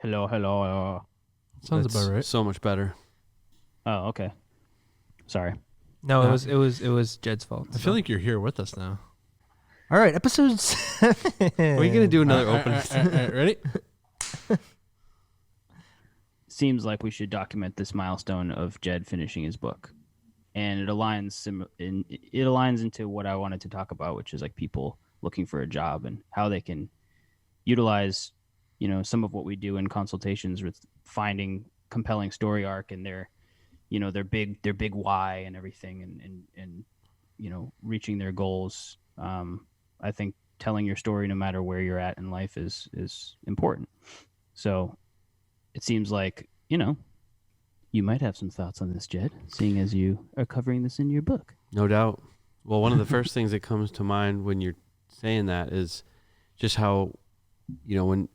Hello, hello. Sounds That's about right. so much better. Oh, okay. Sorry. No, No. it was Jed's fault. I feel like you're here with us now. All right, episode 7. Are you gonna do another All right, opening? all right, ready? Seems like we should document this milestone of Jed finishing his book, and it aligns into what I wanted to talk about, which is like people looking for a job and how they can utilize, some of what we do in consultations with finding compelling story arc and their big why and everything, and reaching their goals. I think telling your story, no matter where you're at in life, is important. So it seems like, you might have some thoughts on this, Jed, seeing as you are covering this in your book. No doubt. Well, one of the first things that comes to mind when you're saying that is just how, when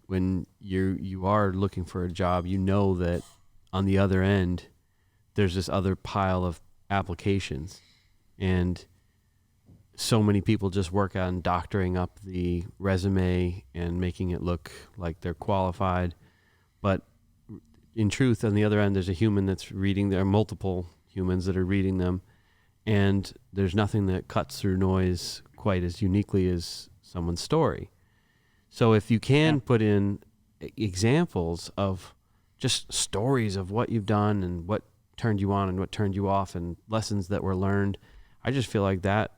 you are looking for a job, that on the other end, there's this other pile of applications, and so many people just work on doctoring up the resume and making it look like they're qualified. But in truth, on the other end, there's a human that's reading. There are multiple humans that are reading them, and there's nothing that cuts through noise quite as uniquely as someone's story. So if you can put in examples of just stories of what you've done and what turned you on and what turned you off and lessons that were learned, I just feel like that,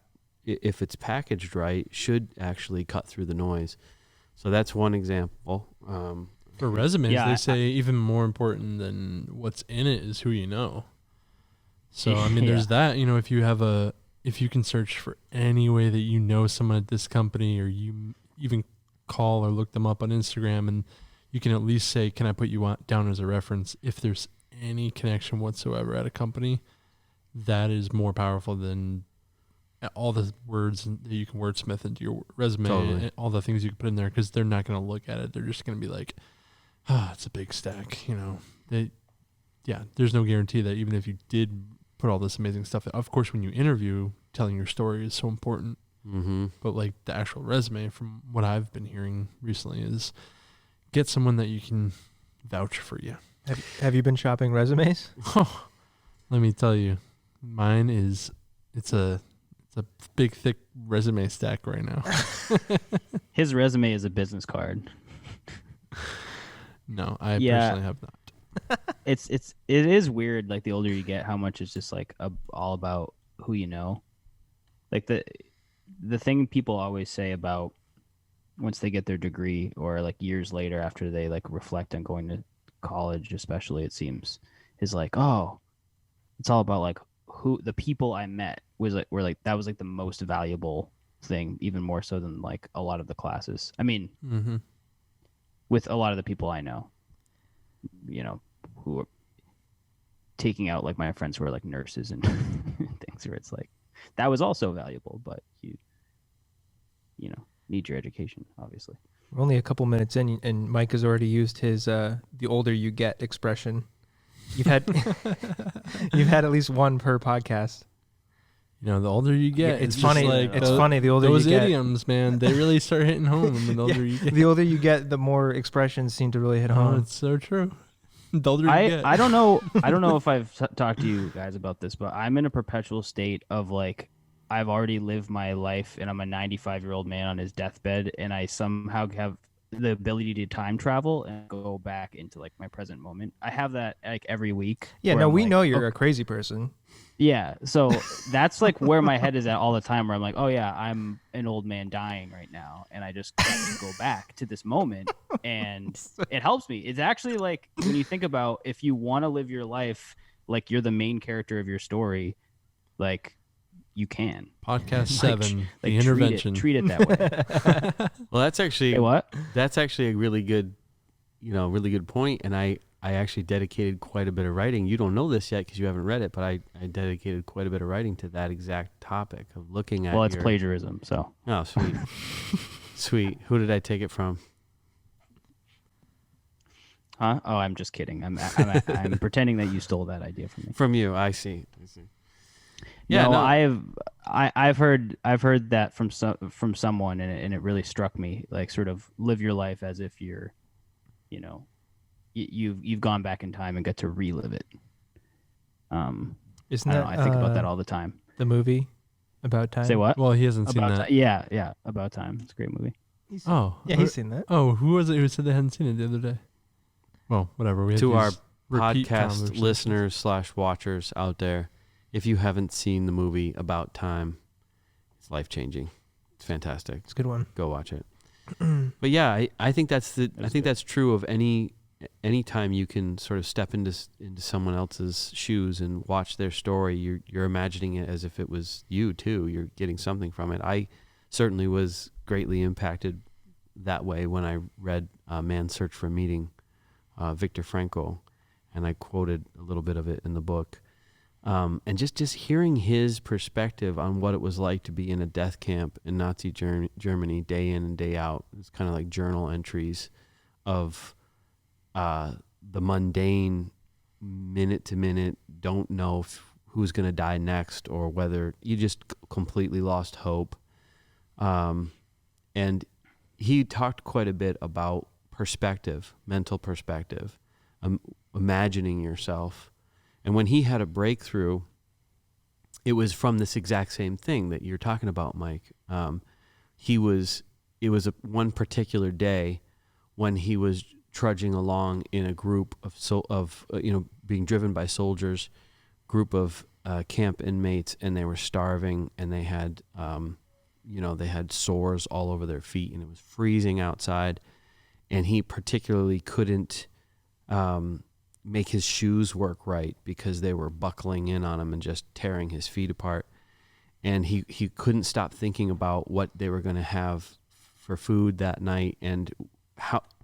if it's packaged right, should actually cut through the noise. So that's one example. For resumes, they say even more important than what's in it is who you know. So, I mean, there's that, if you can search for any way that you know someone at this company, or you even call or look them up on Instagram, and you can at least say, can I put you down as a reference? If there's any connection whatsoever at a company, that is more powerful than all the words that you can wordsmith into your resume. Totally. And all the things you can put in there, because they're not going to look at it. They're just going to be like, it's a big stack. There's no guarantee that even if you did put all this amazing stuff, of course, when you interview, telling your story is so important. Mm-hmm. But like the actual resume, from what I've been hearing recently, is get someone that you can vouch for you. Have you been shopping resumes? Oh, let me tell you, mine is it's a big thick resume stack right now. His resume is a business card. No, I personally have not. It is weird, like the older you get, how much it's just like all about who you know. Like the thing people always say about once they get their degree, or like years later after they like reflect on going to college, especially, it seems, is like, oh, it's all about like who the people I met were like that was like the most valuable thing, even more so than like a lot of the classes. I mean, with a lot of the people I know, who are taking out like my friends who are like nurses and things, where it's like that was also valuable, but you need your education, obviously. We're only a couple minutes in, and Mike has already used his the older you get expression. You've had at least one per podcast. The older you get, it's funny. Like it's funny. The older you get, those idioms, man, they really start hitting home. The older you get, the older you get, the more expressions seem to really hit home. It's so true. The older you get. I don't know if I've talked to you guys about this, but I'm in a perpetual state of like, I've already lived my life and I'm a 95-year-old man on his deathbed, and I somehow have the ability to time travel and go back into like my present moment. I have that like every week. Yeah, no, we know you're a crazy person. Yeah, so that's like where my head is at all the time, where I'm like, oh yeah, I'm an old man dying right now, and I just have to go back to this moment, and it helps me. It's actually like, when you think about, if you want to live your life like you're the main character of your story, like, you can. Podcast 7, the intervention. Treat it that way. Well, that's actually what? That's actually a really good, really good point. And I actually dedicated quite a bit of writing. You don't know this yet because you haven't read it, but I dedicated quite a bit of writing to that exact topic of looking at. Well, it's plagiarism, so. Oh, sweet, sweet. Who did I take it from? Huh? Oh, I'm just kidding. I'm pretending that you stole that idea from me. From you, I see. Yeah, no, no. I've heard that from someone, and it really struck me. Like, sort of live your life as if you're, you've gone back in time and got to relive it. Isn't I don't that know. I think about that all the time. the movie About Time? Say what? Well, he hasn't seen About that. yeah, About Time. It's a great movie. He's seen that. Oh, who was it who said they hadn't seen it the other day? Well, whatever. We have To our these repeat podcast conversations. listeners / watchers out there, if you haven't seen the movie About Time, it's life-changing. It's fantastic. It's a good one. Go watch it. But yeah, I think that's that's true of any time you can sort of step into someone else's shoes and watch their story. You're imagining it as if it was you too. You're getting something from it. I certainly was greatly impacted that way when I read Man's Search for Meaning, Viktor Frankl, and I quoted a little bit of it in the book. And just hearing his perspective on what it was like to be in a death camp in Nazi Germany day in and day out. It's kind of like journal entries of the mundane, minute to minute, don't know who's going to die next or whether you just completely lost hope. And he talked quite a bit about perspective, mental perspective, imagining yourself. And when he had a breakthrough, it was from this exact same thing that you're talking about, Mike. It was one particular day when he was trudging along in a group of being driven by soldiers, group of camp inmates, and they were starving, and they had they had sores all over their feet, and it was freezing outside, and he particularly couldn't make his shoes work right because they were buckling in on him and just tearing his feet apart. And he couldn't stop thinking about what they were going to have for food that night and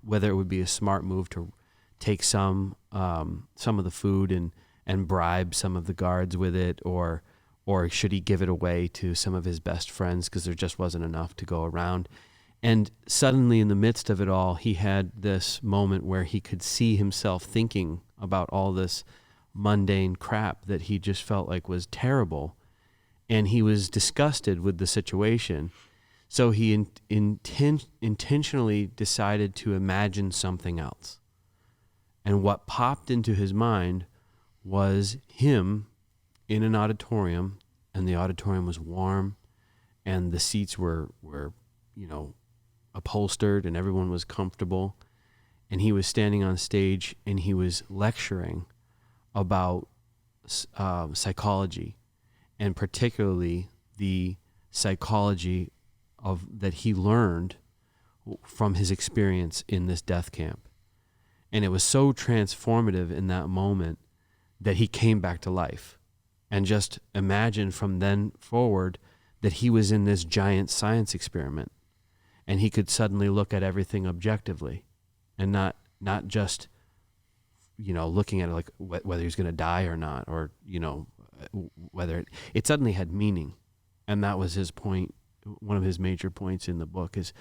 whether it would be a smart move to take some of the food and bribe some of the guards with it, or should he give it away to some of his best friends because there just wasn't enough to go around. And suddenly in the midst of it all, he had this moment where he could see himself thinking about all this mundane crap that he just felt like was terrible. And he was disgusted with the situation. So he intentionally decided to imagine something else. And what popped into his mind was him in an auditorium, and the auditorium was warm, and the seats were upholstered, and everyone was comfortable. And he was standing on stage, and he was lecturing about psychology, and particularly the psychology that he learned from his experience in this death camp. And it was so transformative in that moment that he came back to life, and just imagined from then forward that he was in this giant science experiment, and he could suddenly look at everything objectively and not just looking at it like whether he's going to die or not, or whether it suddenly had meaning. And that was his point. One of his major points in the book is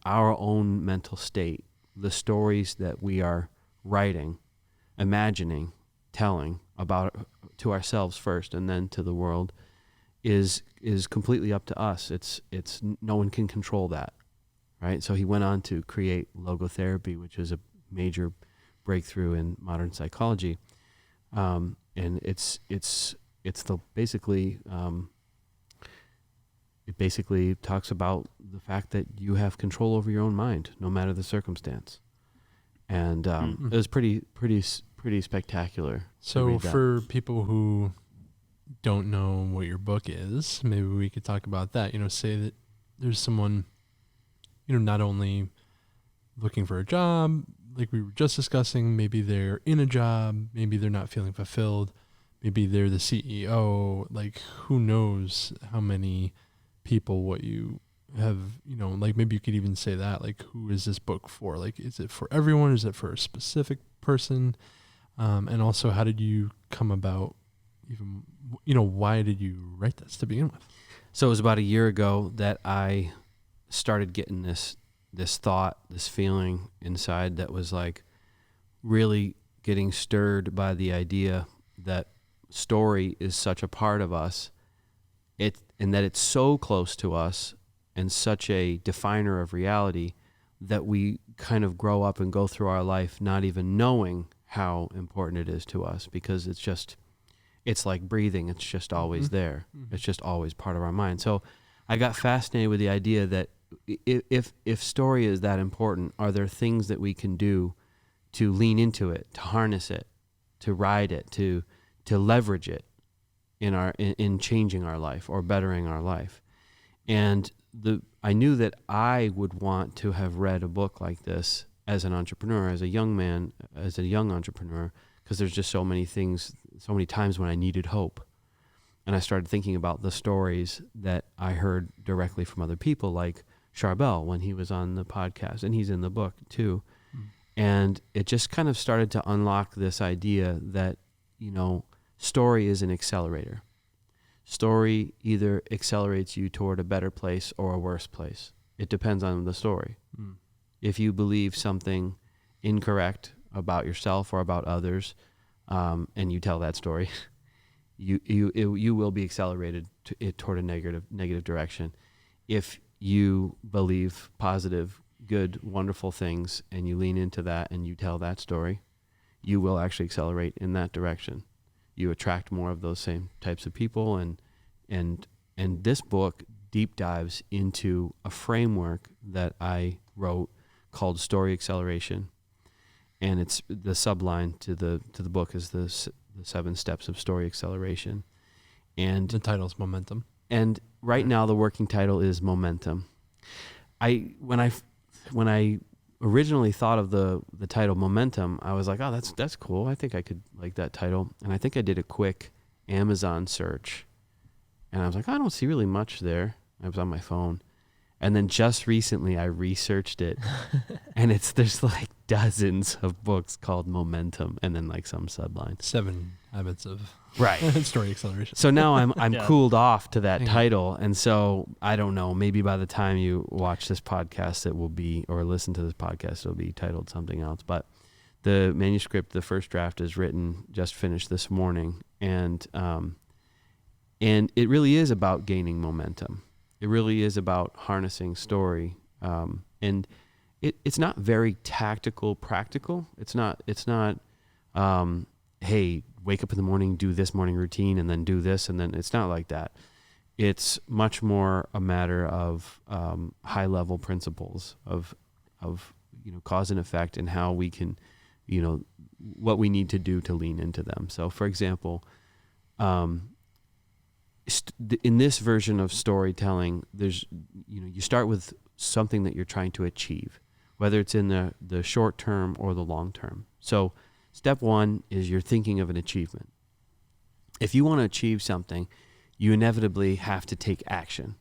our own mental state, the stories that we are writing, imagining, telling about to ourselves first and then to the world is completely up to us. It's no one can control that, right? So he went on to create logotherapy, which is a major breakthrough in modern psychology, and it's the basically it basically talks about the fact that you have control over your own mind, no matter the circumstance, and it was pretty spectacular. So for people who don't know what your book is, maybe we could talk about that. Say that there's someone, not only looking for a job, like we were just discussing, maybe they're in a job, maybe they're not feeling fulfilled, maybe they're the CEO, like who knows how many people what you have, like maybe you could even say that, like who is this book for? Like, is it for everyone? Is it for a specific person? And also, how did you come about even, why did you write this to begin with? So it was about a year ago that I started getting this thought, this feeling inside that was like really getting stirred by the idea that story is such a part of us, and that it's so close to us and such a definer of reality, that we kind of grow up and go through our life not even knowing how important it is to us, because it's like breathing. It's just always there. It's just always part of our mind. So I got fascinated with the idea that if story is that important, are there things that we can do to lean into it, to harness it, to ride it, to leverage it in changing our life or bettering our life? And I knew that I would want to have read a book like this as an entrepreneur, as a young man, as a young entrepreneur, because there's just so many things, so many times when I needed hope. And I started thinking about the stories that I heard directly from other people, like Charbel when he was on the podcast, and he's in the book too. And it just kind of started to unlock this idea that, story is an accelerator. Story either accelerates you toward a better place or a worse place. It depends on the story. If you believe something incorrect about yourself or about others, and you tell that story, you will be accelerated toward a negative direction. If you believe positive, good, wonderful things, and you lean into that and you tell that story, you will actually accelerate in that direction. You attract more of those same types of people, and this book deep dives into a framework that I wrote called Story Acceleration, and it's the subline to the book is the 7 steps of story acceleration, and the title's Momentum. And right now the working title is Momentum. When I originally thought of the title Momentum, I was like, oh, that's cool. I think I could like that title. And I think I did a quick Amazon search, and I was like, I don't see really much there. I was on my phone. And then just recently I researched it, and there's like dozens of books called Momentum, and then like some subline. 7 habits of story acceleration. So now I'm cooled off to that title, and so I don't know. Maybe by the time you watch this podcast, it will be, or listen to this podcast, it'll be titled something else. But the manuscript, the first draft, is written, just finished this morning, and it really is about gaining momentum. It really is about harnessing story, and it's not very tactical, practical. It's not. Hey, wake up in the morning, do this morning routine, and then do this, and then it's not like that. It's much more a matter of high level principles of cause and effect, and how we can, what we need to do to lean into them. So, for example, in this version of storytelling, there's, you start with something that you're trying to achieve, whether it's in the short term or the long term. So step 1 is you're thinking of an achievement. If you want to achieve something, you inevitably have to take action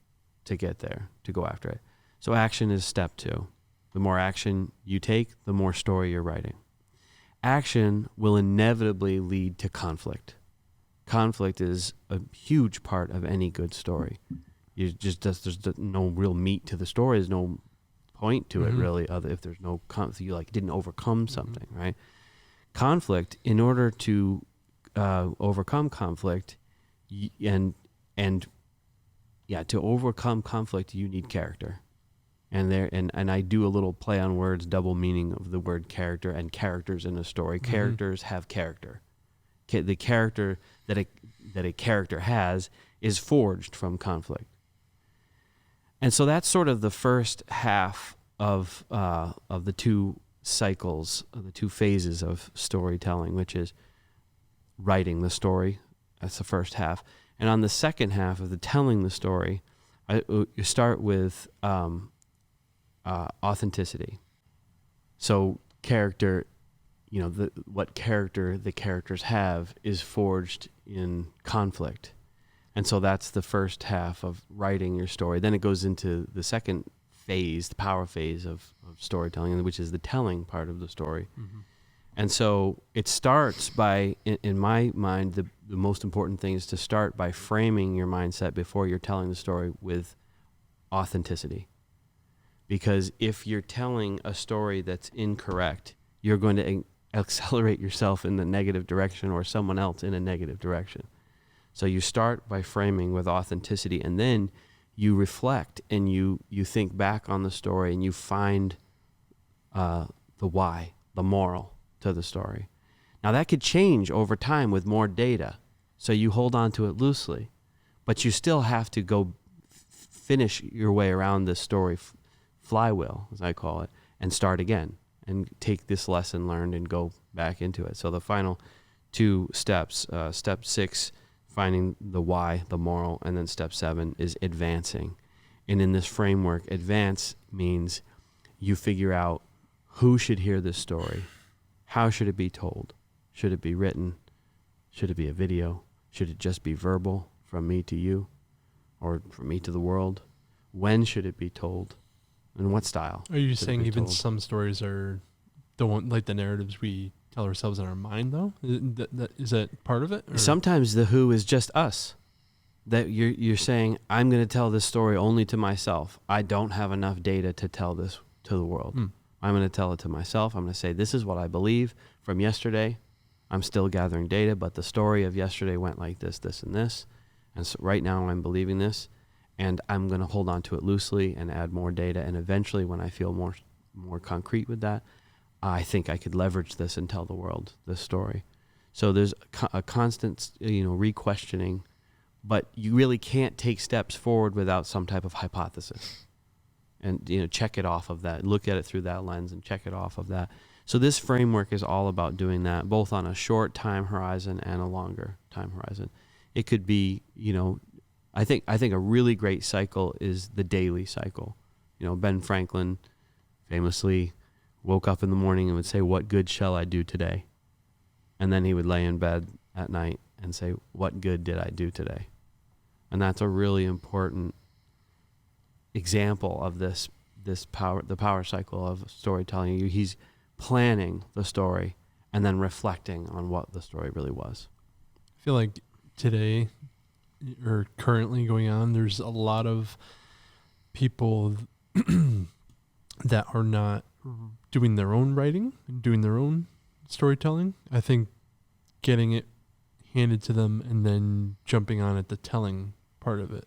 to get there, to go after it. So action is step 2. The more action you take, the more story you're writing. Action will inevitably lead to conflict. Conflict is a huge part of any good story. There's no real meat to the story. There's no point to it really, other if there's no you didn't overcome something, right? Conflict, in order to overcome conflict, to overcome conflict, you need character. And I do a little play on words, double meaning of the word character and characters in a story. Characters have character. The character that a character has is forged from conflict. And so that's sort of the first half of the 2 cycles, of the 2 phases of storytelling, which is writing the story. That's the first half. And on the second half of the telling the story, you start with authenticity. So character, what character the characters have is forged in conflict. And so that's the first half of writing your story. Then it goes into the second phase, the power phase of storytelling, which is the telling part of the story. And so it starts by, in my mind, the most important thing is to start by framing your mindset before you're telling the story with authenticity. Because if you're telling a story that's incorrect, you're going to accelerate yourself in the negative direction, or someone else in a negative direction. So you start by framing with authenticity, and then you reflect and you think back on the story, and you find the why, the moral to the story. Now that could change over time with more data, so you hold on to it loosely, but you still have to go finish your way around this story flywheel, as I call it, and start again and take this lesson learned and go back into it. So the final 2 steps, step 6, finding the why, the moral, and then step 7 is advancing. And in this framework, advance means you figure out who should hear this story, how should it be told, should it be written, should it be a video, should it just be verbal from me to you or from me to the world, when should it be told, and what style. Are you saying even told? some stories are don't like the narratives we tell ourselves in our mind, though? Is that part of it? Or? Sometimes the who is just us. That you're saying, I'm going to tell this story only to myself. I don't have enough data to tell this to the world. I'm going to tell it to myself. I'm going to say, this is what I believe from yesterday. I'm still gathering data, but the story of yesterday went like this, this, and this. And so right now I'm believing this, and I'm going to hold on to it loosely and add more data. And eventually, when I feel more concrete with that, I think I could leverage this and tell the world this story. So there's a constant, re-questioning, but you really can't take steps forward without some type of hypothesis. And, check it off of that. Look at it through that lens and check it off of that. So this framework is all about doing that, both on a short time horizon and a longer time horizon. It could be, I think a really great cycle is the daily cycle. Ben Franklin famously woke up in the morning and would say, what good shall I do today? And then he would lay in bed at night and say, what good did I do today? And that's a really important example of the power cycle of storytelling. He's planning the story and then reflecting on what the story really was. I feel like today, or currently going on, there's a lot of people that are not doing their own writing and doing their own storytelling. I think getting it handed to them and then jumping on at the telling part of it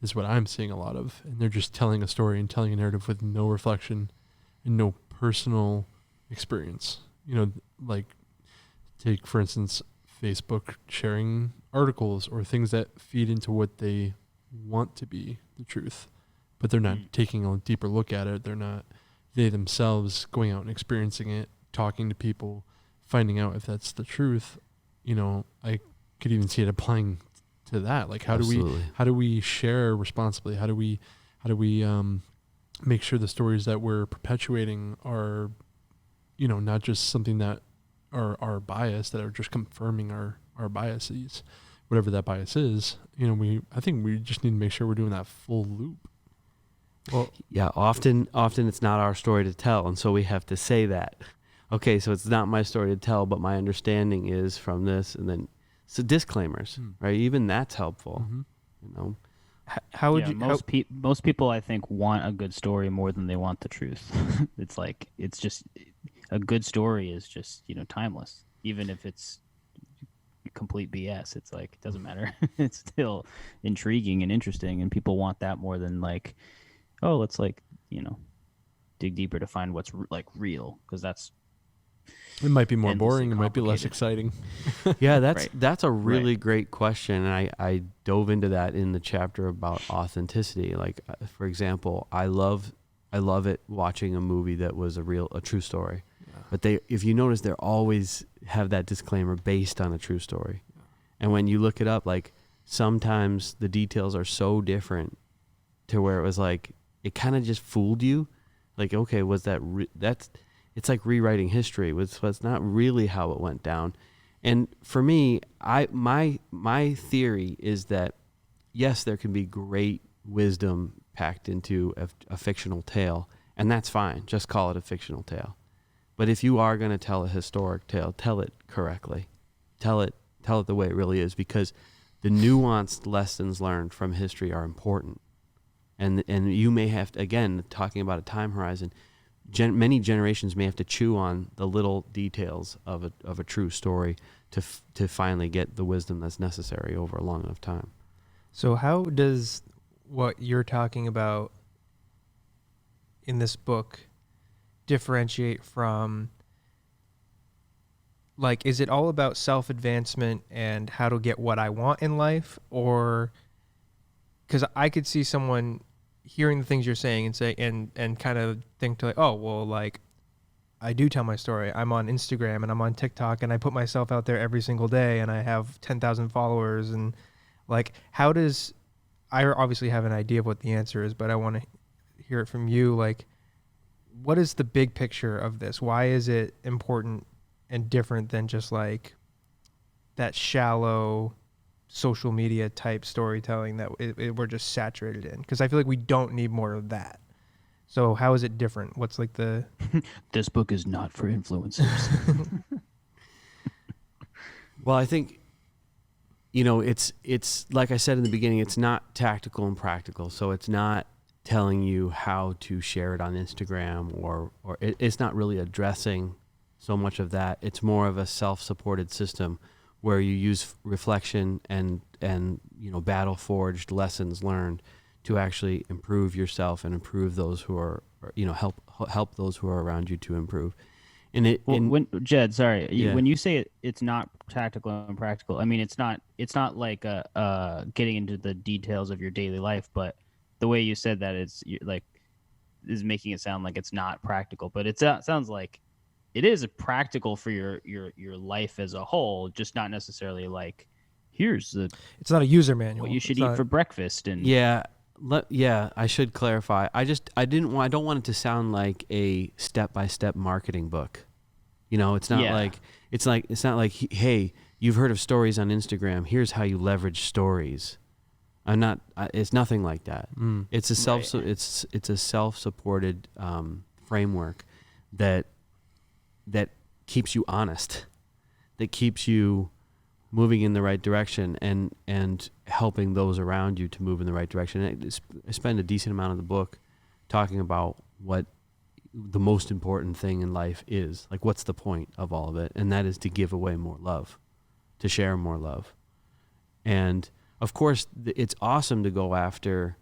is what I'm seeing a lot of. And they're just telling a story and telling a narrative with no reflection and no personal experience. Like take, for instance, Facebook sharing articles or things that feed into what they want to be the truth, but they're not taking a deeper look at it. They're not, they themselves going out and experiencing it, talking to people, finding out if that's the truth. I could even see it applying to that. Like, how do we share responsibly? How do we make sure the stories that we're perpetuating are, not just something that are biased, that are just confirming our biases, whatever that bias is. I think we just need to make sure we're doing that full loop. Well, yeah, often it's not our story to tell, and so we have to say that. Okay, so it's not my story to tell, but my understanding is from this, and then so disclaimers, right? Even that's helpful. How would you? Most people, I think, want a good story more than they want the truth. It's just a good story is just timeless, even if it's complete BS. It's like it doesn't matter. It's still intriguing and interesting, and people want that more than like, oh, let's dig deeper to find what's real, because that's. It might be more boring. It might be less exciting. Yeah, that's a really great question, and I dove into that in the chapter about authenticity. Like, for example, I love it watching a movie that was a true story, but if you notice, they always have that disclaimer based on a true story, and when you look it up, like sometimes the details are so different to where it was like it kind of just fooled you. Like, okay, was that that's. It's like rewriting history. It's not really how it went down. And for me, my theory is that, yes, there can be great wisdom packed into a fictional tale, and that's fine. Just call it a fictional tale. But if you are going to tell a historic tale, tell it correctly. Tell it the way it really is, because the nuanced lessons learned from history are important. And you may have to, again, talking about a time horizon, many generations may have to chew on the little details of a true story to finally get the wisdom that's necessary over a long enough time. So how does what you're talking about in this book differentiate from, like, is it all about self-advancement and how to get what I want in life? Or, because I could see someone hearing the things you're saying and say, and kind of think to like, oh, well, like, I do tell my story. I'm on Instagram and I'm on TikTok and I put myself out there every single day and I have 10,000 followers. And like, how does, I obviously have an idea of what the answer is, but I want to hear it from you. Like, what is the big picture of this? Why is it important and different than just like that shallow social media type storytelling that we're just saturated in? Because I feel like we don't need more of that. So how is it different? What's like the... This book is not for influencers. Well, I think, you know, it's like I said in the beginning, it's not tactical and practical. So it's not telling you how to share it on Instagram, or it's not really addressing so much of that. It's more of a self-supported system where you use reflection and you know, battle forged lessons learned to actually improve yourself and improve those who are, you know, help those who are around you to improve. And when Jed, sorry, Yeah. when you say it's not tactical and practical, I mean it's not like getting into the details of your daily life, but the way you said that is making it sound like it's not practical, but it sounds like it is practical for your life as a whole, just not necessarily like here's It's not a user manual. what you should eat for breakfast. And I should clarify. I don't want it to sound like a step-by-step marketing book. You know, it's not it's not like, hey, you've heard of stories on Instagram. Here's how you leverage stories. It's nothing like that. It's a it's a self-supported framework that keeps you honest, that keeps you moving in the right direction and helping those around you to move in the right direction. I spend a decent amount of the book talking about what the most important thing in life is. Like, what's the point of all of it? And that is to give away more love, to share more love. And of course, it's awesome to go after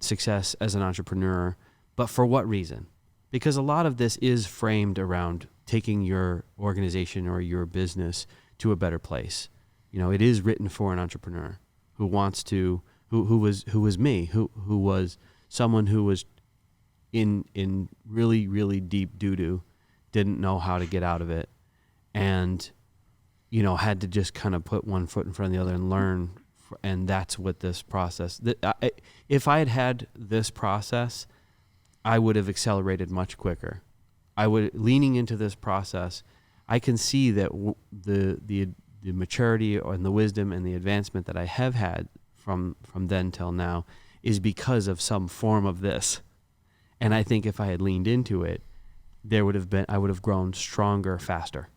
success as an entrepreneur, but for what reason? Because a lot of this is framed around taking your organization or your business to a better place. You know, it is written for an entrepreneur who wants to, who was me, who was someone who was in really, really deep doo-doo, didn't know how to get out of it, and, you know, had to just kind of put one foot in front of the other and learn. And that's what this process, if I had this process, I would have accelerated much quicker. Leaning into this process, I can see that the maturity and the wisdom and the advancement that I have had from then till now is because of some form of this. And I think if I had leaned into it, I would have grown stronger, faster.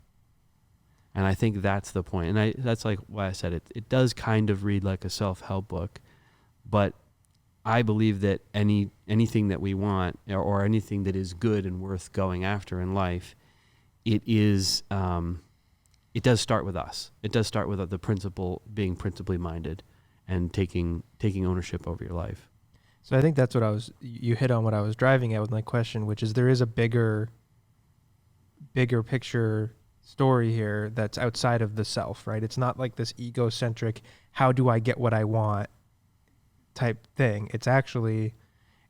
And I think that's the point. And that's like why I said it. It does kind of read like a self-help book, but I believe that anything that we want, or anything that is good and worth going after in life, it does start with us. It does start with the principle, being principally minded and taking ownership over your life. So I think that's what you hit on what I was driving at with my question, which is there is a bigger picture story here that's outside of the self, right? It's not like this egocentric, how do I get what I want type thing. It's actually,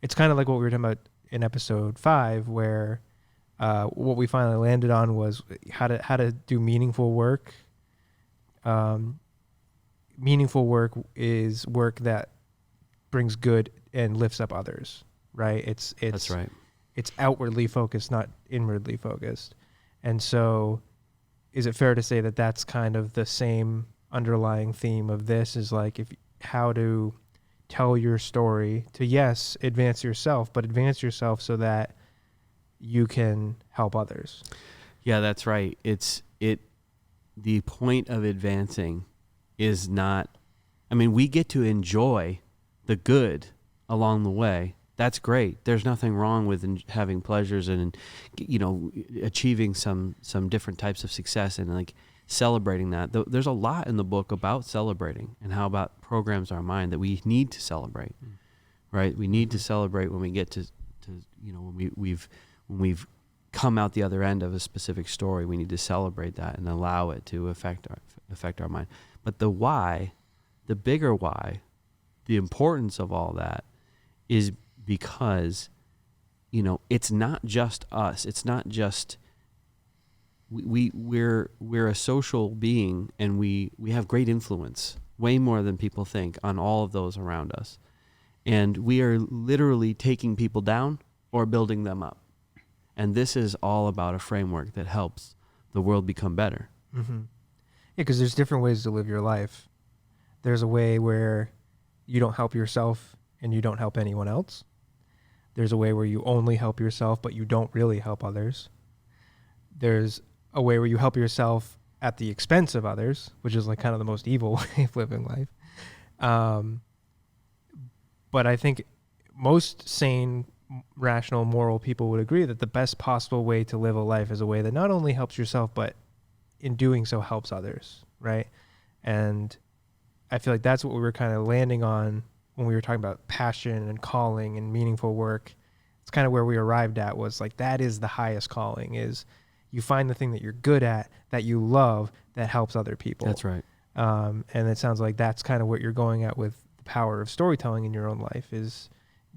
it's kind of like what we were talking about in episode 5, where what we finally landed on was how to do meaningful work. Meaningful work is work that brings good and lifts up others, right? That's right. It's outwardly focused, not inwardly focused. And so is it fair to say that that's kind of the same underlying theme of this, is like how to tell your story to, yes, advance yourself, but advance yourself so that you can help others? Yeah, that's right. The point of advancing is not, I mean, we get to enjoy the good along the way. That's great. There's nothing wrong with having pleasures and, you know, achieving some different types of success and like celebrating that. There's a lot in the book about celebrating and how about programs our mind that we need to celebrate, right? We need to celebrate when we get to you know, when when we've come out the other end of a specific story, we need to celebrate that and allow it to affect our mind. But the why, the bigger why, the importance of all that is because, it's not just us. It's not just we're a social being, and we have great influence, way more than people think, on all of those around us. And we are literally taking people down or building them up. And this is all about a framework that helps the world become better. Mm-hmm. Yeah, because there's different ways to live your life. There's a way where you don't help yourself and you don't help anyone else. There's a way where you only help yourself, but you don't really help others. There's a way where you help yourself at the expense of others, which is like kind of the most evil way of living life. But I think most sane, rational, moral people would agree that the best possible way to live a life is a way that not only helps yourself, but in doing so helps others, right? And I feel like that's what we were kind of landing on when we were talking about passion and calling and meaningful work. It's kind of where we arrived at, was like, that is the highest calling, is you find the thing that you're good at, that you love, that helps other people. That's right. And it sounds like that's kind of what you're going at with the power of storytelling in your own life, is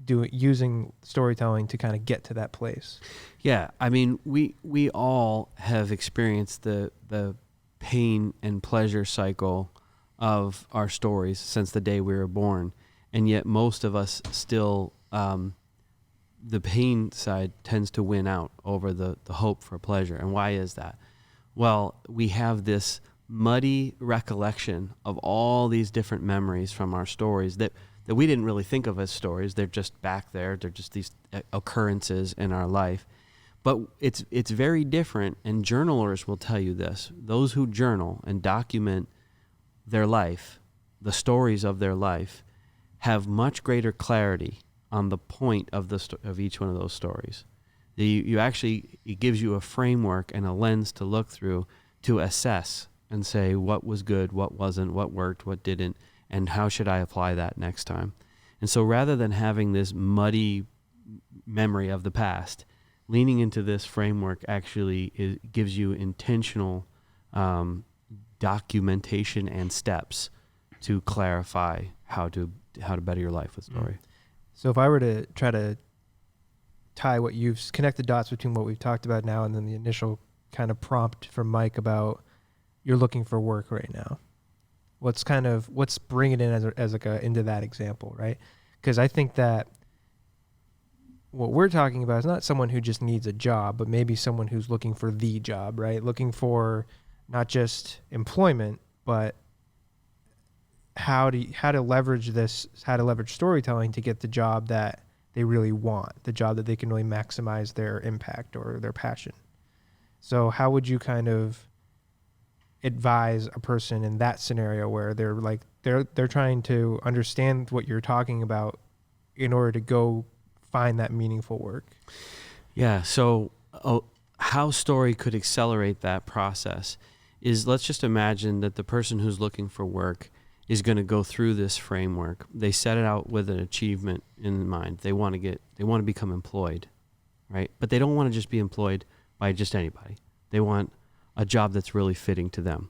using storytelling to kind of get to that place. Yeah, I mean, we all have experienced the pain and pleasure cycle of our stories since the day we were born, and yet most of us still, the pain side tends to win out over the hope for pleasure. And why is that? Well, we have this muddy recollection of all these different memories from our stories that we didn't really think of as stories. They're just back there. They're just these occurrences in our life. But it's very different, and journalers will tell you this. Those who journal and document their life, the stories of their life, have much greater clarity on the point of of each one of those stories. It gives you a framework and a lens to look through to assess and say what was good, what wasn't, what worked, what didn't, and how should I apply that next time. And so rather than having this muddy memory of the past, leaning into this framework actually gives you intentional documentation and steps to clarify how to better your life with story. So if I were to try to tie connect the dots between what we've talked about now and then the initial kind of prompt from Mike about you're looking for work right now, what's bringing it in as into that example, right? Because I think that what we're talking about is not someone who just needs a job, but maybe someone who's looking for the job, right? Looking for not just employment, but how to leverage storytelling to get the job that they really want, the job that they can really maximize their impact or their passion. So how would you kind of advise a person in that scenario where they're trying to understand what you're talking about in order to go find that meaningful work? Yeah. So how story could accelerate that process is, let's just imagine that the person who's looking for work is going to go through this framework. They set it out with an achievement in mind. They want to become employed, right? But they don't want to just be employed by just anybody. They want a job that's really fitting to them.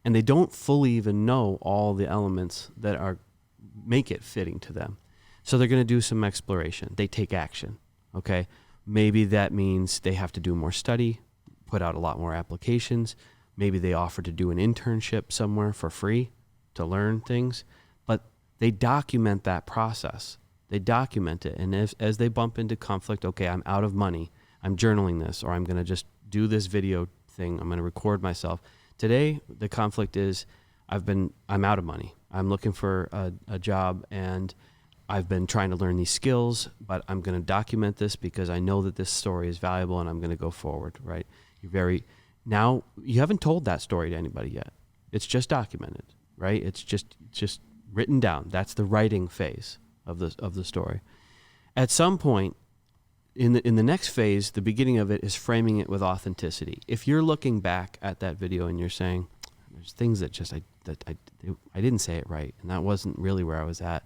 And they don't fully even know all the elements that make it fitting to them. So they're going to do some exploration. They take action, okay? Maybe that means they have to do more study, put out a lot more applications. Maybe they offer to do an internship somewhere for free to learn things. But they document that process. They document it. And as they bump into conflict, okay, I'm out of money, I'm journaling this, or I'm going to just do this video thing, I'm going to record myself. Today, the conflict is I'm out of money. I'm looking for a job, and I've been trying to learn these skills, but I'm going to document this because I know that this story is valuable and I'm going to go forward, right? Now, you haven't told that story to anybody yet. It's just documented, right? It's just written down. That's the writing phase of the story. At some point, in the next phase, the beginning of it is framing it with authenticity. If you're looking back at that video and you're saying, there's things that I didn't say it right, and that wasn't really where I was at,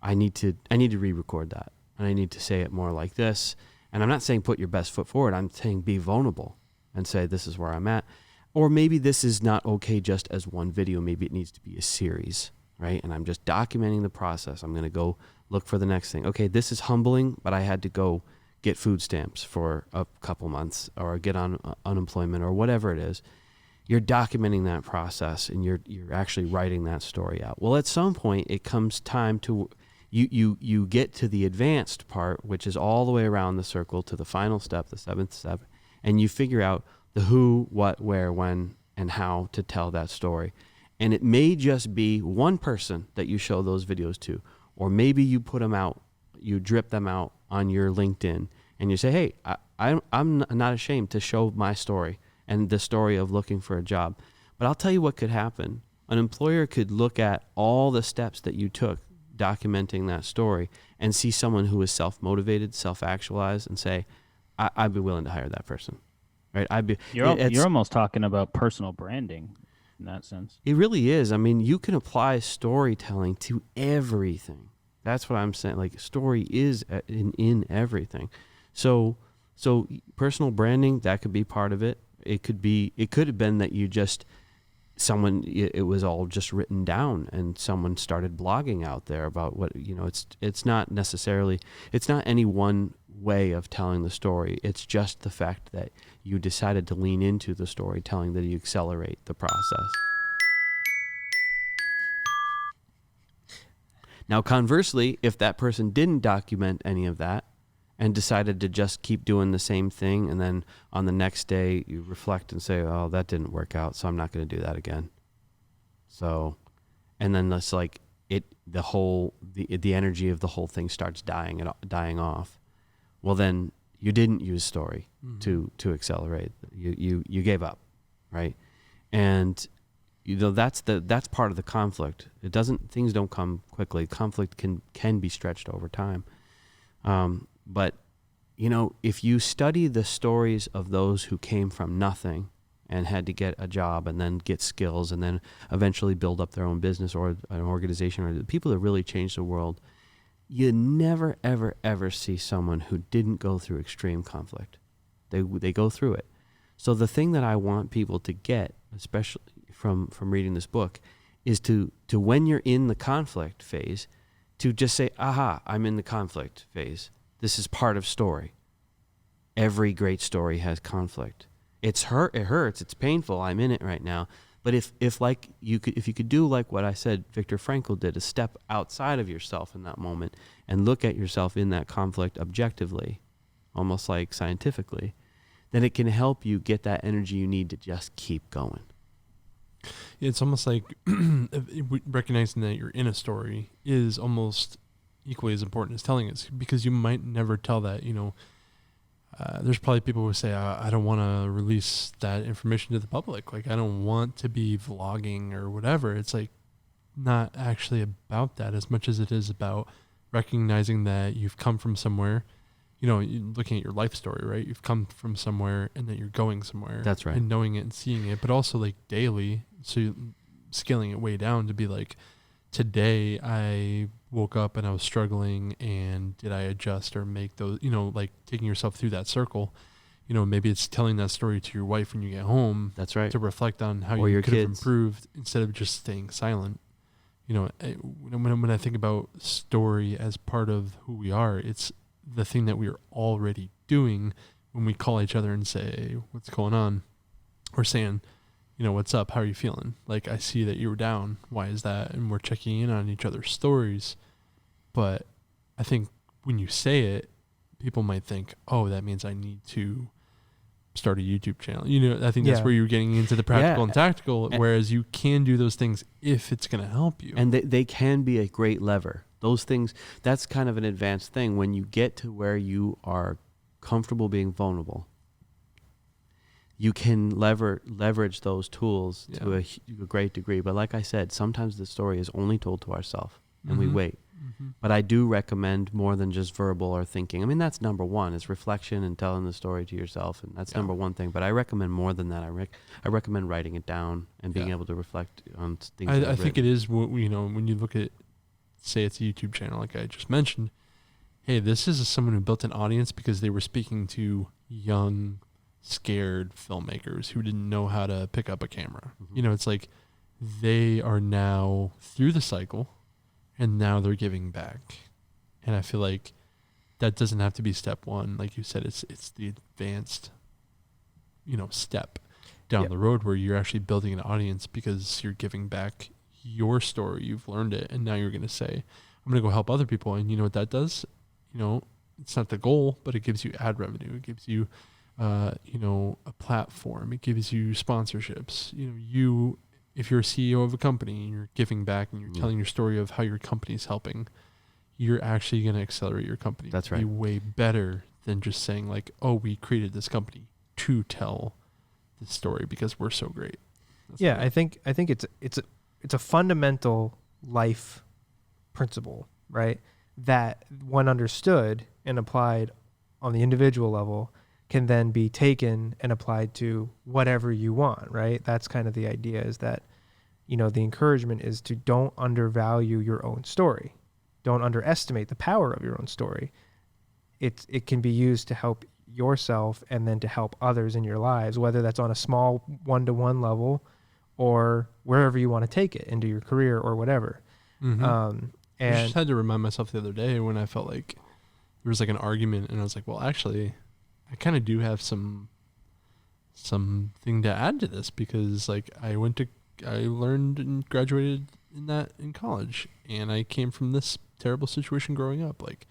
I need to re-record that, and I need to say it more like this, And I'm not saying put your best foot forward. I'm saying be vulnerable and say, this is where I'm at. Or maybe this is not okay just as one video. Maybe it needs to be a series, right? And I'm just documenting the process. I'm going to go look for the next thing. Okay, this is humbling, but I had to go get food stamps for a couple months or get on unemployment or whatever it is. You're documenting that process and you're actually writing that story out. Well, at some point it comes time to you get to the advanced part, which is all the way around the circle to the final step, the 7th step, and you figure out the who, what, where, when, and how to tell that story. And it may just be one person that you show those videos to, or maybe you put them out, you drip them out on your LinkedIn, and you say, hey, I'm not ashamed to show my story and the story of looking for a job. But I'll tell you what could happen. An employer could look at all the steps that you took documenting that story and see someone who is self-motivated, self-actualized, and say, I'd be willing to hire that person. Right? You're almost talking about personal branding in that sense. It really is. I mean, you can apply storytelling to everything. That's what I'm saying. Like, story is in everything. So personal branding, that could be part of it. It could have been that you just it was all just written down and someone started blogging out there about what, it's not necessarily, it's not any one way of telling the story. It's just the fact that you decided to lean into the storytelling, that you accelerate the process. Now, conversely, if that person didn't document any of that and decided to just keep doing the same thing, and then on the next day you reflect and say, oh, that didn't work out, so I'm not going to do that again. So, and then that's like the energy of the whole thing starts dying off. Well, then you didn't use story to accelerate. You gave up, right? And that's part of the conflict. Things don't come quickly. Conflict can be stretched over time. But if you study the stories of those who came from nothing and had to get a job and then get skills and then eventually build up their own business or an organization, or the people that really changed the world, you never, ever, ever see someone who didn't go through extreme conflict. They go through it. So the thing that I want people to get, especially from reading this book, is to when you're in the conflict phase, to just say, aha, I'm in the conflict phase. This is part of story. Every great story has conflict. It hurts, it's painful, I'm in it right now. But if you could do like what I said Viktor Frankl did, a step outside of yourself in that moment and look at yourself in that conflict objectively, almost like scientifically, then it can help you get that energy you need to just keep going. It's almost like recognizing that you're in a story is almost equally as important as telling it, because you might never tell that. There's probably people who say, I don't want to release that information to the public. Like, I don't want to be vlogging or whatever. It's like not actually about that as much as it is about recognizing that you've come from somewhere, looking at your life story, right? You've come from somewhere and that you're going somewhere. That's right. And knowing it and seeing it, but also like daily. So scaling it way down to be like, today I woke up and I was struggling, and did I adjust or make those, like taking yourself through that circle. Maybe it's telling that story to your wife when you get home. That's right. To reflect on how or you your could have kids. improved instead of just staying silent. When I think about story as part of who we are, it's the thing that we are already doing when we call each other and say, what's going on? Or saying, what's up? How are you feeling? Like, I see that you were down. Why is that? And we're checking in on each other's stories. But I think when you say it, people might think, oh, that means I need to start a YouTube channel. I think that's where you're getting into the practical and tactical, whereas you can do those things if it's going to help you. And they can be a great lever. Those things, that's kind of an advanced thing. When you get to where you are comfortable being vulnerable, you can leverage those tools to a great degree. But like I said, sometimes the story is only told to ourselves, and we wait. Mm-hmm. But I do recommend more than just verbal or thinking. I mean, that's number one, is reflection and telling the story to yourself, and that's number one thing. But I recommend more than that. I recommend writing it down and being able to reflect on things. I think it is, when you look at, say it's a YouTube channel like I just mentioned, hey, this is someone who built an audience because they were speaking to young, scared filmmakers who didn't know how to pick up a camera. Mm-hmm. It's like they are now through the cycle and now they're giving back. And I feel like that doesn't have to be step one. Like you said, it's the advanced, step down the road where you're actually building an audience because you're giving back your story. You've learned it. And now you're going to say, I'm going to go help other people. And you know what that does? It's not the goal, but it gives you ad revenue. It gives you, a platform. It gives you sponsorships. If you're a CEO of a company and you're giving back and you're telling your story of how your company's helping, you're actually going to accelerate your company. That's to right. be way better than just saying like, oh, we created this company to tell the story because we're so great. I think it's a fundamental life principle, right? That when understood and applied on the individual level can then be taken and applied to whatever you want, right? That's kind of the idea, is that, the encouragement is to don't undervalue your own story. Don't underestimate the power of your own story. It can be used to help yourself and then to help others in your lives, whether that's on a small one-to-one level or wherever you want to take it into your career or whatever. Mm-hmm. And I just had to remind myself the other day when I felt like there was like an argument and I was like, well, actually, I kind of do have something to add to this because like I learned and graduated in college and I came from this terrible situation growing up. Like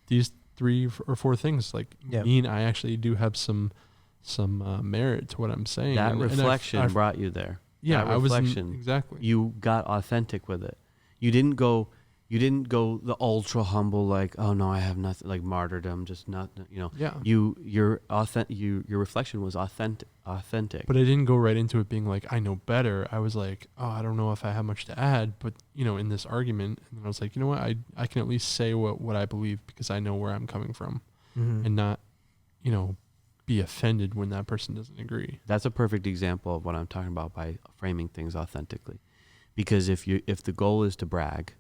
these 3 or 4 things like mean I actually do have some merit to what I'm saying. That and reflection I've brought you there. Yeah, that reflection, exactly. You got authentic with it. You didn't go the ultra humble, like, oh no, I have nothing, like martyrdom, just not, Yeah. Your reflection was authentic. But I didn't go right into it being like, I know better. I was like, oh, I don't know if I have much to add, but in this argument, and then I was like, you know what, I can at least say what I believe because I know where I'm coming from and not, be offended when that person doesn't agree. That's a perfect example of what I'm talking about by framing things authentically. Because if the goal is to brag,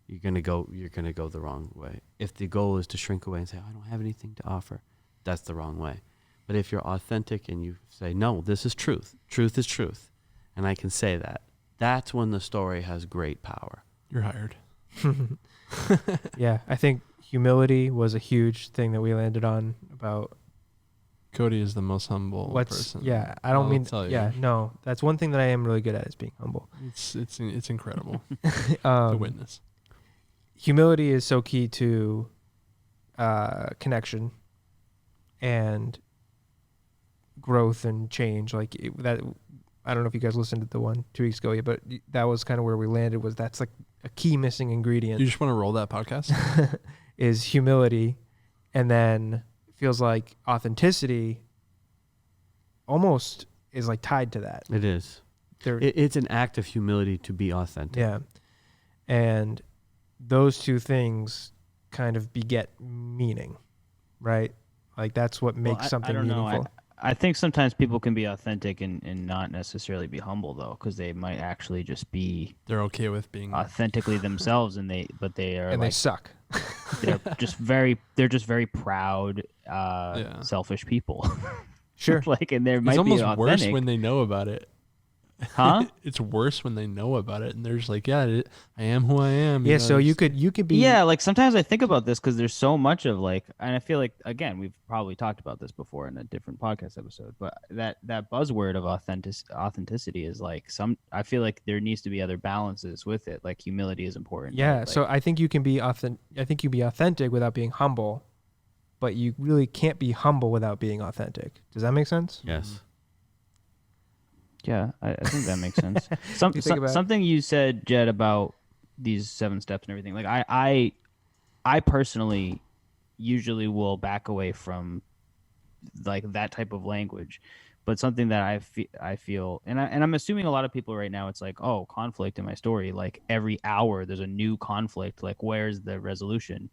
you're gonna go the wrong way. If the goal is to shrink away and say, I don't have anything to offer, that's the wrong way. But if you're authentic and you say, no, this is truth. Truth is truth. And I can say that. That's when the story has great power. You're hired. Yeah, I think humility was a huge thing that we landed on about. Cody is the most humble person. Yeah, I don't mean. Tell you. Yeah, no, that's one thing that I am really good at is being humble. It's incredible to witness. Humility is so key to connection and growth and change. Like that, I don't know if you guys listened to the one 2 weeks ago, but that was kind of where we landed. Was that's like a key missing ingredient. You just want to roll that podcast? Is humility, and then feels like authenticity almost is like tied to that. It is. It's an act of humility to be authentic. Yeah, and those two things kind of beget meaning, right? Like that's what makes something meaningful. I think sometimes people can be authentic and not necessarily be humble though, because they might actually just be they're okay with being authentically themselves, they suck. they're just very proud, selfish people. Sure. And there might it's be almost worse when they know about it. Huh? It's worse when they know about it and they're just like, yeah, I am who I am. Yeah, so you could be. Yeah, like sometimes I think about this because there's so much of and I feel like, again, we've probably talked about this before in a different podcast episode, but that buzzword of authenticity is I feel like there needs to be other balances with it. Like humility is important. Yeah, right? so I think you can be authentic without being humble, but you really can't be humble without being authentic. Does that make sense? Yes. Yeah, I think that makes sense. Something you said, Jed, about these 7 steps and everything. Like I personally usually will back away from like that type of language, but something that I feel, and I'm assuming a lot of people right now, it's like, oh, conflict in my story. Like every hour there's a new conflict. Like where's the resolution?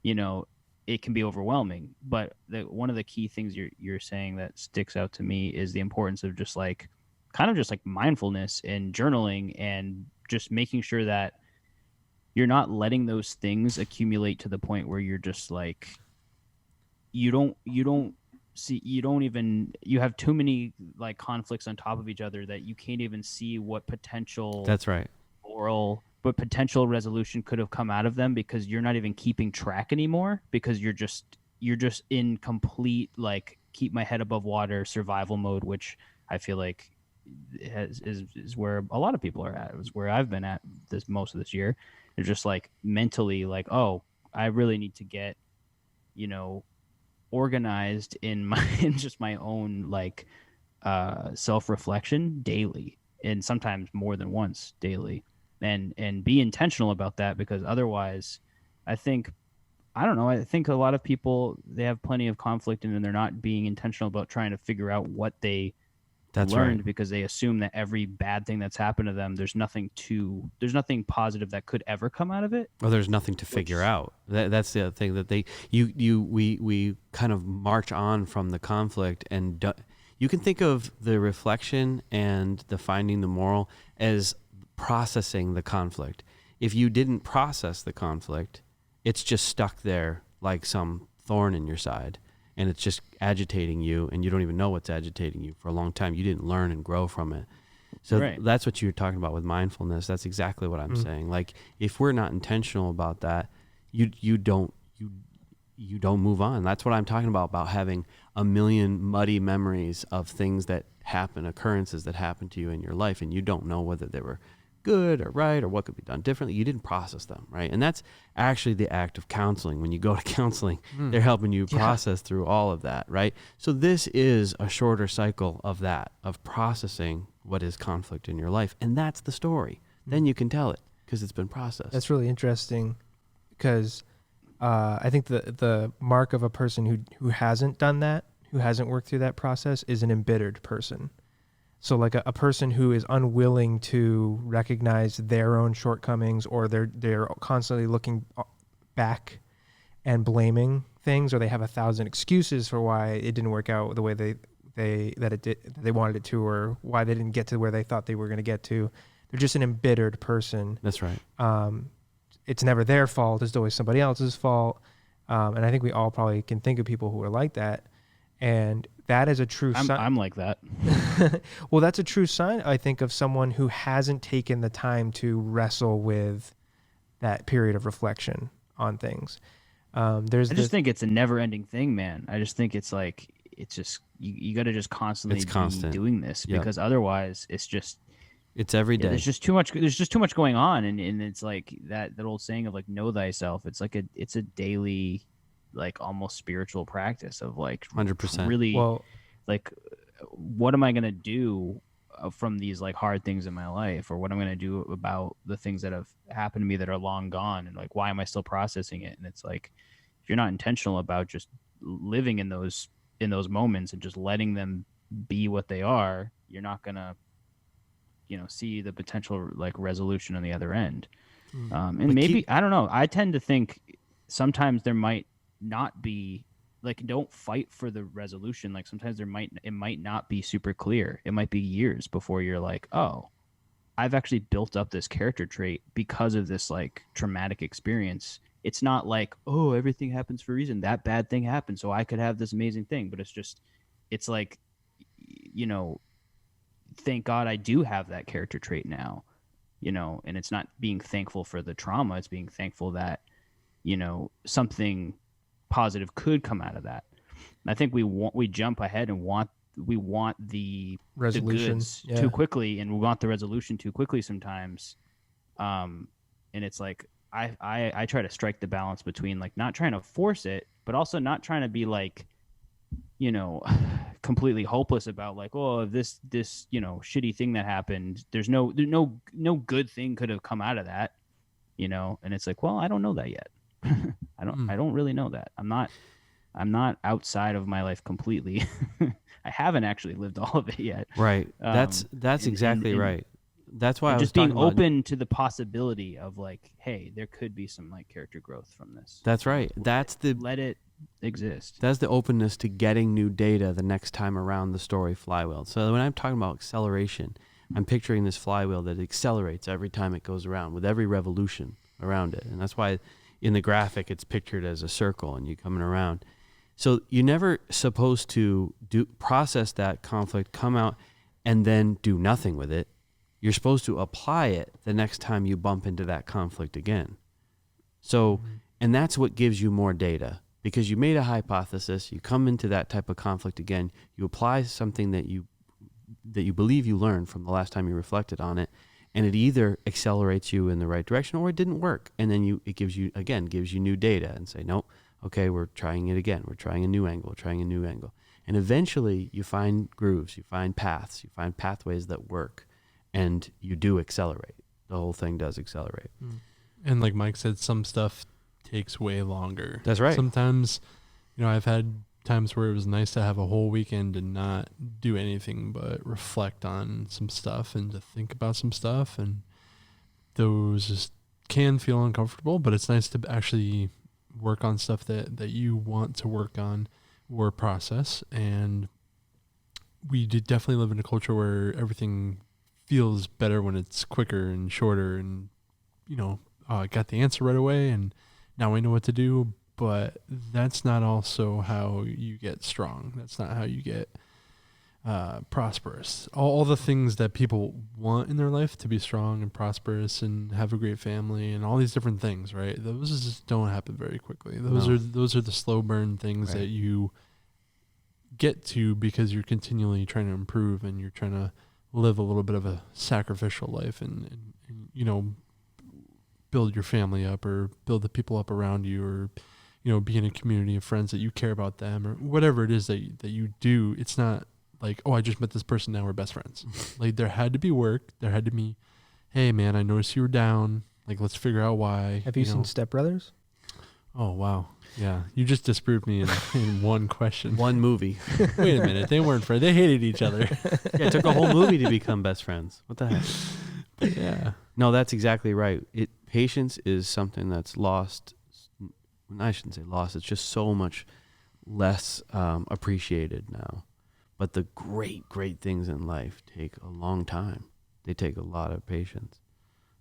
It can be overwhelming. But one of the key things you're saying that sticks out to me is the importance of just like kind of just like mindfulness and journaling and just making sure that you're not letting those things accumulate to the point where you're just like, you don't see, you have too many like conflicts on top of each other that you can't even see what potential That's right. moral, but potential resolution could have come out of them, because you're not even keeping track anymore, because you're just in complete like keep my head above water survival mode, which I feel like is where a lot of people are at. It was where I've been at this most of this year. It's just like mentally like, oh, I really need to get, you know, organized in my in just my own like self-reflection daily, and sometimes more than once daily, and be intentional about that, because otherwise I think, I don't know, I think a lot of people, they have plenty of conflict and they're not being intentional about trying to figure out what they That's learned, right. because they assume that every bad thing that's happened to them, there's nothing positive that could ever come out of it. Well, there's nothing to figure out. That's the other thing that we kind of march on from the conflict, and you can think of the reflection and the finding the moral as processing the conflict. If you didn't process the conflict, it's just stuck there like some thorn in your side, and it's just agitating you, and you don't even know what's agitating you for a long time. You didn't learn and grow from it. So Right. that's what you're talking about with mindfulness. That's exactly what I'm saying. Like, if we're not intentional about that, you don't move on. That's what I'm talking about having a million muddy memories of things that happen, occurrences that happen to you in your life, and you don't know whether they were good or right or what could be done differently. You didn't process them, right? And that's actually the act of counseling. When you go to counseling, they're helping you process through all of that, right? So this is a shorter cycle of that, of processing what is conflict in your life. And that's the story. Then you can tell it because it's been processed. That's really interesting, because I think the mark of a person who hasn't done that, who hasn't worked through that process, is an embittered person. So like a person who is unwilling to recognize their own shortcomings, or they're constantly looking back and blaming things, or they have 1,000 excuses for why it didn't work out the way they wanted it to, or why they didn't get to where they thought they were going to get to. They're just an embittered person. That's right. It's never their fault. It's always somebody else's fault. And I think we all probably can think of people who are like that. And that is a true sign. I'm like that. Well, that's a true sign, I think, of someone who hasn't taken the time to wrestle with that period of reflection on things. I just think it's a never-ending thing, man. I just think it's like, it's just you got to just constantly be doing this, because otherwise it's every day. There's just too much going on, and it's like that old saying of like, know thyself. It's like it's a daily, like almost spiritual practice of like 100%. really, like, what am I gonna do from these like hard things in my life, or what I'm gonna do about the things that have happened to me that are long gone, and like, why am I still processing it? And it's like, if you're not intentional about just living in those moments and just letting them be what they are, you're not gonna, see the potential like resolution on the other end. And maybe I don't know. I tend to think sometimes there might not be, like, don't fight for the resolution. Like sometimes it might not be super clear. It might be years before you're like, oh, I've actually built up this character trait because of this like traumatic experience. It's not like, oh, everything happens for a reason. That bad thing happened, so I could have this amazing thing. But it's like, thank God I do have that character trait now, and it's not being thankful for the trauma. It's being thankful that, something positive could come out of that. And I think we jump ahead and we want the resolution, the goods too quickly, and we want the resolution too quickly sometimes. And it's like, I try to strike the balance between like not trying to force it, but also not trying to be like, completely hopeless about like, oh, this shitty thing that happened, there's no good thing could have come out of that, and it's like, well, I don't know that yet. I don't really know that. I'm not outside of my life completely. I haven't actually lived all of it yet. Right. That's exactly right. That's why I was just being open to the possibility of like, hey, there could be some like character growth from this. That's right. Let it exist. That's the openness to getting new data the next time around the story flywheel. So when I'm talking about acceleration, I'm picturing this flywheel that accelerates every time it goes around with every revolution. around it. And that's why in the graphic it's pictured as a circle and you coming around. So you're never supposed to process that conflict, come out, and then do nothing with it. You're supposed to apply it the next time you bump into that conflict again. So, and that's what gives you more data, because you made a hypothesis, you come into that type of conflict again, you apply something that you believe you learned from the last time you reflected on it, and it either accelerates you in the right direction or it didn't work. And then it gives you new data and say, nope, okay, we're trying it again. We're trying a new angle, And eventually you find grooves, you find paths, you find pathways that work, and you do accelerate. The whole thing does accelerate. And like Mike said, some stuff takes way longer. That's right. Sometimes, I've had times where it was nice to have a whole weekend and not do anything but reflect on some stuff and to think about some stuff. And those just can feel uncomfortable, but it's nice to actually work on stuff that you want to work on or process. And we did definitely live in a culture where everything feels better when it's quicker and shorter and, I got the answer right away and now I know what to do. But that's not also how you get strong. That's not how you get prosperous. All the things that people want in their life to be strong and prosperous and have a great family and all these different things, right? Those just don't happen very quickly. Those are the slow burn things that you get to because you're continually trying to improve and you're trying to live a little bit of a sacrificial life and build your family up or build the people up around you or be in a community of friends that you care about them or whatever it is that you do. It's not like, oh, I just met this person, now we're best friends. Like there had to be work. There had to be, hey man, I noticed you were down. Like, let's figure out why. Have you seen Step Brothers? Oh, wow. Yeah. You just disproved me in one question. One movie. Wait a minute. They weren't friends. They hated each other. Yeah, it took a whole movie to become best friends. What the heck? But yeah. No, that's exactly right. Patience is something that's lost. I shouldn't say lost. It's just so much less appreciated now. But the great things in life take a long time. They take a lot of patience.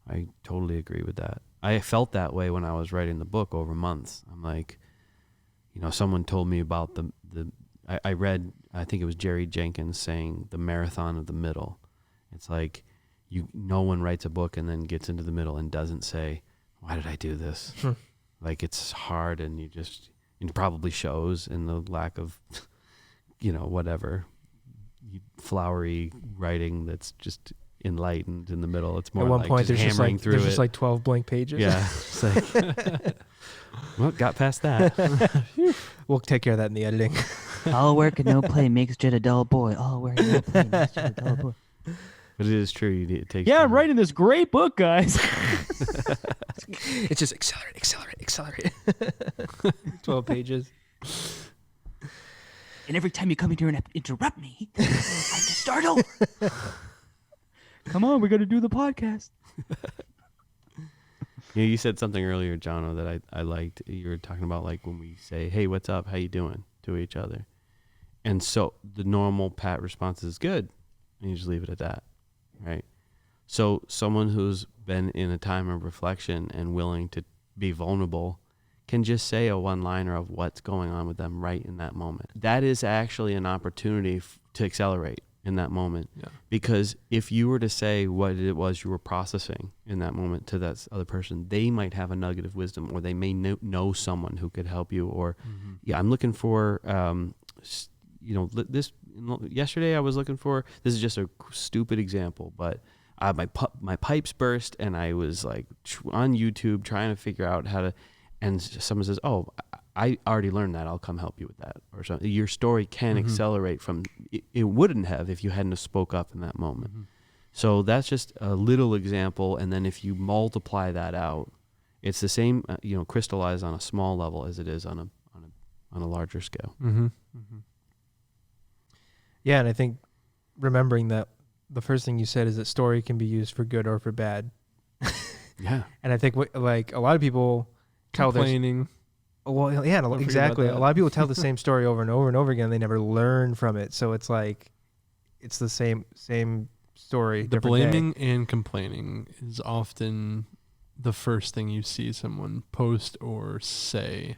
I totally agree with that. I felt that way when I was writing the book over months. I'm like, someone told me about I read, I think it was Jerry Jenkins saying the marathon of the middle. It's like no one writes a book and then gets into the middle and doesn't say, why did I do this? Like it's hard and it probably shows in the lack of, whatever flowery writing that's just enlightened in the middle. It's more at one like point just hammering through it. There's just like 12 blank pages. Yeah. It's like, well, got past that. We'll take care of that in the editing. All work and no play makes Jed a dull boy. All work and no play makes Jed a dull boy. But it is true. It takes Yeah, time. I'm writing this great book, guys. It's just accelerate. 12 pages. And every time you come in here and interrupt me, I have to start over. Come on, we're going to do the podcast. Yeah, you said something earlier, Jono, that I liked. You were talking about like when we say, hey, what's up? How you doing? To each other. And so the normal pat response is good. And you just leave it at that, right? So someone who's been in a time of reflection and willing to be vulnerable can just say a one-liner of what's going on with them right in that moment. That is actually an opportunity to accelerate in that moment. Yeah. Because if you were to say what it was you were processing in that moment to that other person, they might have a nugget of wisdom, or they may know someone who could help you. Or, I'm looking for, this yesterday I was looking for, this is just a stupid example, but my pipes burst and I was like on YouTube trying to figure out how to, and someone says, oh, I already learned that. I'll come help you with that. Or something. Your story can accelerate from, it wouldn't have if you hadn't have spoke up in that moment. So that's just a little example. And then if you multiply that out, it's the same, crystallize on a small level as it is on a larger scale. Yeah, and I think remembering that the first thing you said is that story can be used for good or for bad. Yeah. And I think like a lot of people tell complaining. Well, yeah, Don't exactly. forget about A lot of people tell the same story over and over and over again. They never learn from it. So it's like, it's the same story. The blaming and complaining is often the first thing you see someone post or say,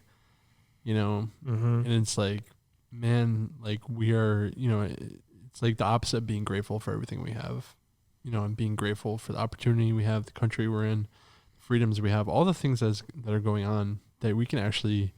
you know, and it's like, man, like we are, you know, it's like the opposite of being grateful for everything we have, you know, and being grateful for the opportunity we have, the country we're in, freedoms we have, all the things that are going on that we can actually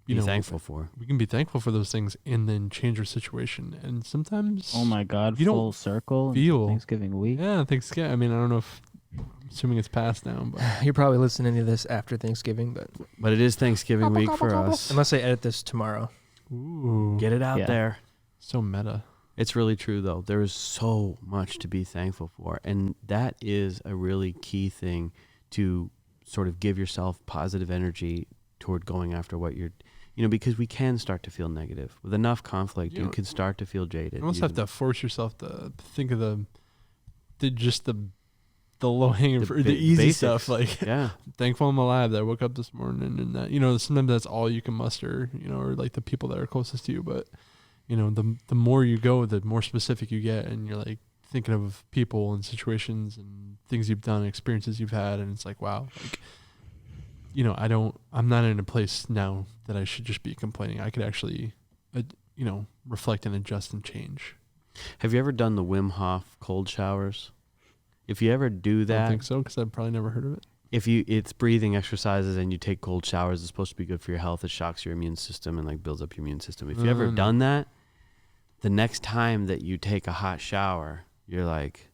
be thankful for. We can be thankful for those things and then change our situation. And sometimes, oh my God, you full don't circle feel Thanksgiving week. Yeah, Thanksgiving. I mean, I don't know if, I'm assuming it's past now, but You're probably listening to this after Thanksgiving, but it is Thanksgiving week for us. unless I edit this tomorrow. ooh, Get it out there. so meta. It's really true, though. There is so much to be thankful for. And that is a really key thing to sort of give yourself positive energy toward going after what you're, you know, because we can start to feel negative. With enough conflict, you can start to feel jaded. You almost have to force yourself to think of the low hanging fruit, the easy basics. stuff. Like, Yeah. thankful I'm alive, that I woke up this morning, and that, you know, sometimes that's all you can muster, you know, or like the people that are closest to you. But, you know, the more you go, the more specific you get, and you're like thinking of people and situations and things you've done, experiences you've had, and it's like, wow, like, you know, I'm not in a place now that I should just be complaining. I could actually, you know, reflect and adjust and change. Have you ever done the Wim Hof cold showers? If you ever do I that, don't think so, because I've probably never heard of it. it's breathing exercises and you take cold showers, it's supposed to be good for your health. It shocks your immune system and like builds up your immune system. If you ever done that, the next time that you take a hot shower, you're like,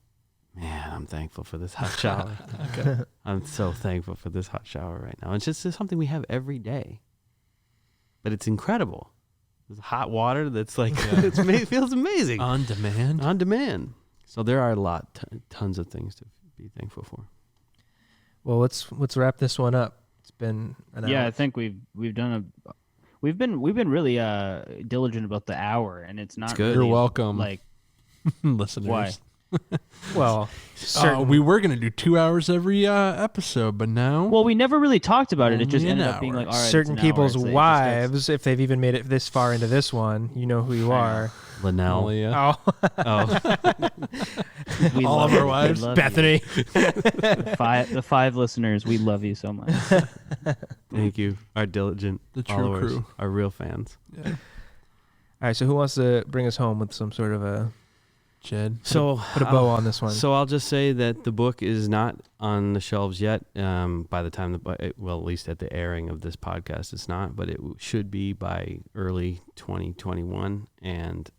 man, I'm thankful for this hot shower. Okay. I'm so thankful for this hot shower right now. It's something we have every day, but it's incredible. There's hot water that's like, it feels amazing. On demand. On demand. So there are tons of things to be thankful for. Well, let's wrap this one up. It's been an hour. Yeah, I think we've been really diligent about the hour, and it's not. It's good. Really You're welcome. Like, listeners. why? Well, We were going to do 2 hours every episode, but now... Well, we never really talked about it. It just Only an ended up being hour. like, all right, certain it's an hour. people's It's like- wives, if they've even made it this far into this one, you know who you are. Linnell. yeah. Oh, Oh, we all love of our you. We wives. love you. Bethany. The five listeners, we love you so much. thank you. Our diligent The true followers, crew. our real fans. Yeah. All right, so who wants to bring us home with some sort of a Jed. So put a bow on this one? So I'll just say that the book is not on the shelves yet. By the time at least at the airing of this podcast, it's not, but it should be by early 2021. And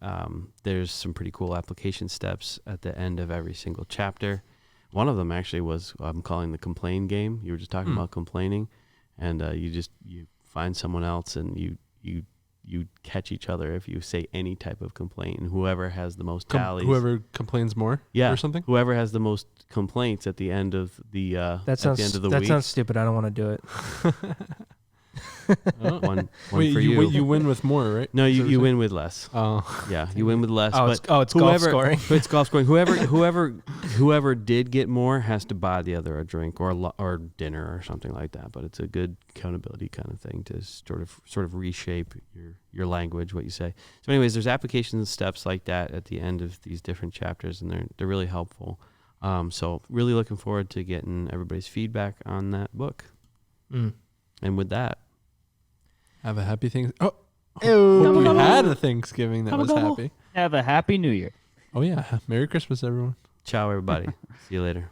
there's some pretty cool application steps at the end of every single chapter. One of them actually was I'm calling the complain game. You were just talking about complaining, and you find someone else and you catch each other if you say any type of complaint, and whoever has the most tallies, Whoever complains more, or something. Whoever has the most complaints at the end of the that sounds at the end of the that week. sounds stupid. I don't want to do it. One Wait, for you. you win with more, right? No, Is that what you you're win with less. Oh, Yeah, you win with less. Oh, but it's golf scoring. But it's golf scoring. Whoever did get more has to buy the other a drink or dinner or something like that. But it's a good accountability kind of thing to sort of reshape your language, what you say. So, anyways, there's application steps like that at the end of these different chapters, and they're really helpful. So, really looking forward to getting everybody's feedback on that book. And with that, have a happy thing. Oh, Ew. hope you had a Thanksgiving that was happy. Have a happy New Year. Oh yeah, Merry Christmas, everyone. ciao, everybody. See you later.